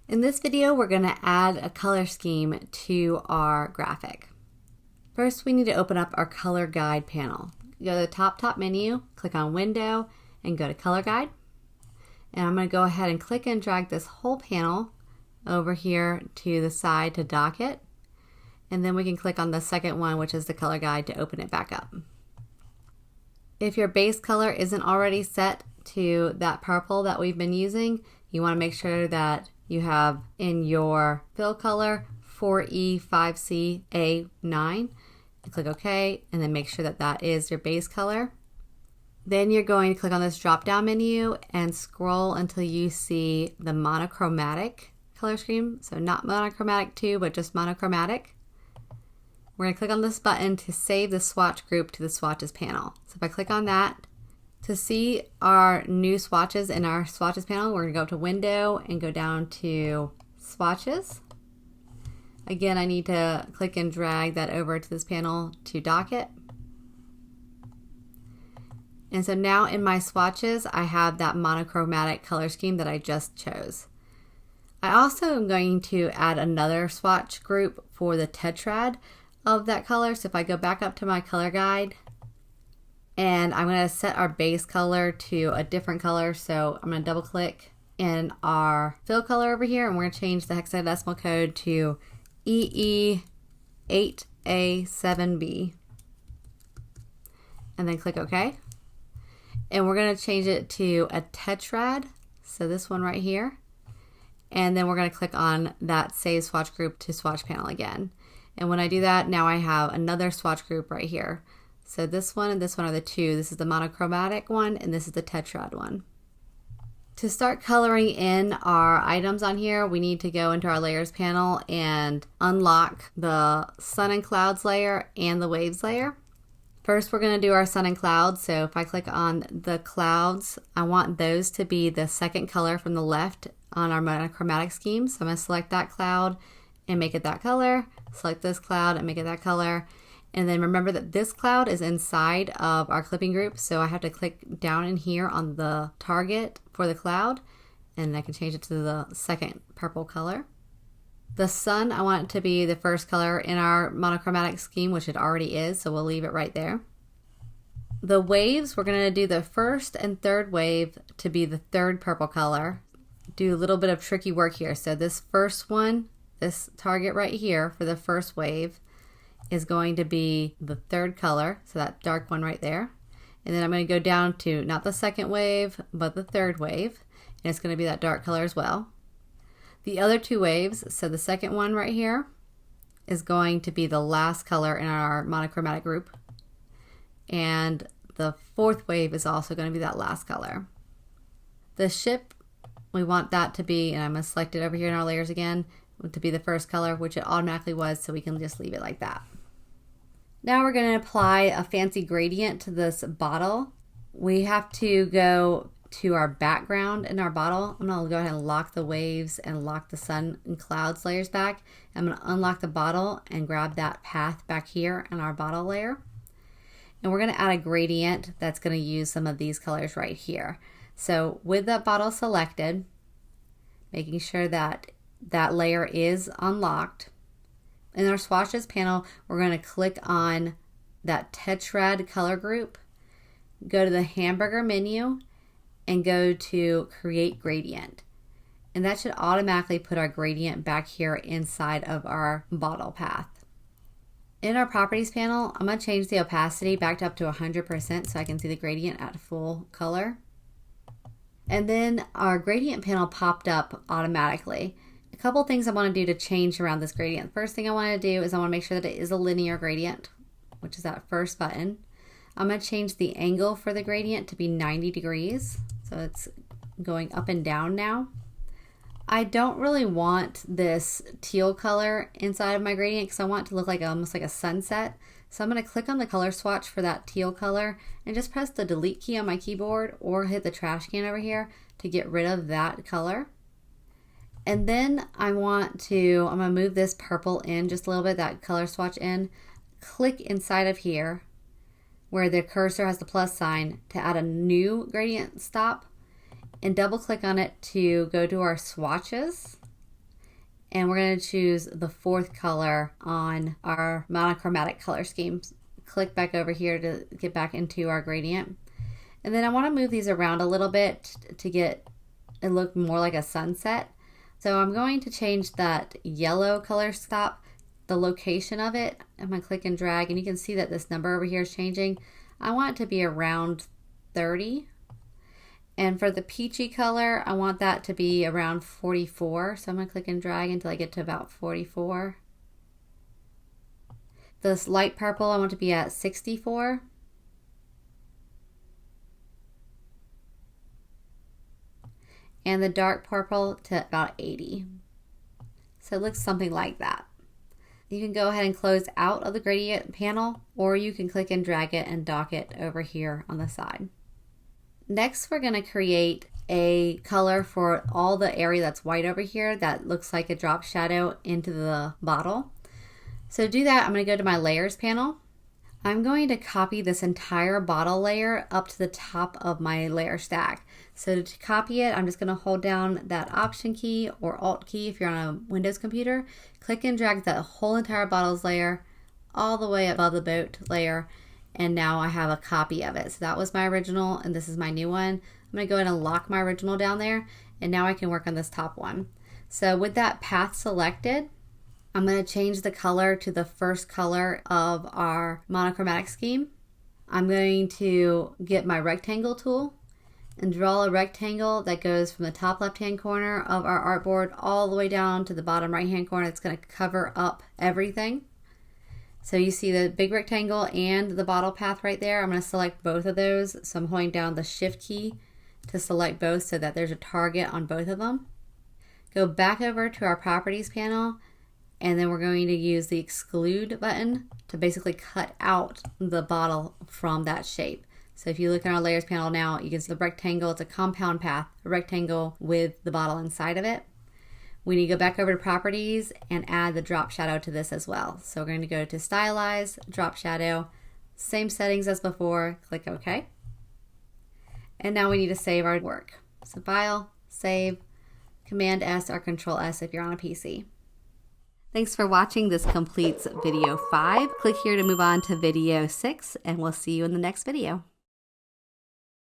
In this video, we're going to add a color scheme to our graphic. First, we need to open up our color guide panel. Go to the top menu, click on window, and go to color guide. And I'm going to go ahead and click and drag this whole panel over here to the side to dock it. And then we can click on the second one, which is the color guide, to open it back up. If your base color isn't already set to that purple that we've been using, you want to make sure that you have in your fill color 4E5CA9 and click OK, and then make sure that that is your base color. Then you're going to click on this drop down menu and scroll until you see the monochromatic color scheme. So not monochromatic 2, but just monochromatic. We're going to click on this button to save the swatch group to the swatches panel. So if I click on that, to see our new swatches in our swatches panel, we're going to go up to window and go down to swatches. Again, I need to click and drag that over to this panel to dock it. And so now in my swatches, I have that monochromatic color scheme that I just chose. I also am going to add another swatch group for the tetrad of that color. So if I go back up to my color guide, and I'm going to set our base color to a different color. So I'm going to double click in our fill color over here, and we're going to change the hexadecimal code to EE8A7B. And then click OK. And we're going to change it to a tetrad. So this one right here. And then we're going to click on that Save Swatch Group to Swatch Panel again. And when I do that, now I have another swatch group right here. So this one and this one are the two. This is the monochromatic one, and this is the tetrad one. To start coloring in our items on here, we need to go into our layers panel and unlock the sun and clouds layer and the waves layer. First, we're going to do our sun and clouds. So if I click on the clouds, I want those to be the second color from the left on our monochromatic scheme. So I'm going to select that cloud and make it that color. Select this cloud and make it that color. And then remember that this cloud is inside of our clipping group, so I have to click down in here on the target for the cloud, and I can change it to the second purple color. The sun, I want it to be the first color in our monochromatic scheme, which it already is, so we'll leave it right there. The waves, we're going to do the first and third wave to be the third purple color. Do a little bit of tricky work here. So this first one, this target right here for the first wave, is going to be the third color, so that dark one right there. And then I'm going to go down to not the second wave, but the third wave, and it's going to be that dark color as well. The other two waves, so the second one right here is going to be the last color in our monochromatic group, and the fourth wave is also going to be that last color. The ship, we want that to be, and I'm going to select it over here in our layers again, to be the first color, which it automatically was, so we can just leave it like that. Now we're going to apply a fancy gradient to this bottle. We have to go to our background in our bottle. I'm going to go ahead and lock the waves and lock the sun and clouds layers back. I'm going to unlock the bottle and grab that path back here in our bottle layer. And we're going to add a gradient that's going to use some of these colors right here. So with that bottle selected, making sure that that layer is unlocked. In our swatches panel, we're going to click on that tetrad color group, go to the hamburger menu, and go to create gradient. And that should automatically put our gradient back here inside of our bottle path. In our properties panel, I'm going to change the opacity back up to 100% so I can see the gradient at full color. And then our gradient panel popped up automatically. A couple things I want to do to change around this gradient. First thing I want to do is I want to make sure that it is a linear gradient, which is that first button. I'm going to change the angle for the gradient to be 90 degrees. So it's going up and down now. I don't really want this teal color inside of my gradient because I want it to look like almost like a sunset. So I'm going to click on the color swatch for that teal color and just press the delete key on my keyboard or hit the trash can over here to get rid of that color. And then I'm going to move this purple in just a little bit, that color swatch in. Click inside of here where the cursor has the plus sign to add a new gradient stop, and double click on it to go to our swatches. And we're going to choose the fourth color on our monochromatic color scheme. Click back over here to get back into our gradient. And then I want to move these around a little bit to get it look more like a sunset. So I'm going to change that yellow color stop, the location of it. I'm going to click and drag, and you can see that this number over here is changing. I want it to be around 30. And for the peachy color, I want that to be around 44. So I'm going to click and drag until I get to about 44. This light purple, I want to be at 64. And the dark purple to about 80. So it looks something like that. You can go ahead and close out of the gradient panel, or you can click and drag it and dock it over here on the side. Next, we're going to create a color for all the area that's white over here that looks like a drop shadow into the bottle. So to do that, I'm going to go to my layers panel. I'm going to copy this entire bottle layer up to the top of my layer stack. So to copy it, I'm just going to hold down that Option key or Alt key if you're on a Windows computer. Click and drag that whole entire bottles layer all the way above the boat layer. And now I have a copy of it. So that was my original, and this is my new one. I'm going to go ahead and lock my original down there, and now I can work on this top one. So with that path selected, I'm going to change the color to the first color of our monochromatic scheme. I'm going to get my rectangle tool and draw a rectangle that goes from the top left-hand corner of our artboard all the way down to the bottom right-hand corner. It's going to cover up everything. So you see the big rectangle and the bottle path right there. I'm going to select both of those. So I'm holding down the Shift key to select both so that there's a target on both of them. Go back over to our Properties panel, and then we're going to use the Exclude button to basically cut out the bottle from that shape. So if you look in our Layers panel now, you can see the rectangle. It's a compound path, a rectangle with the bottle inside of it. We need to go back over to Properties and add the drop shadow to this as well. So we're going to go to Stylize, Drop Shadow, same settings as before, click OK. And now we need to save our work. So File, Save, Command S or Control S if you're on a PC. Thanks for watching. This completes video 5. Click here to move on to video 6, and we'll see you in the next video.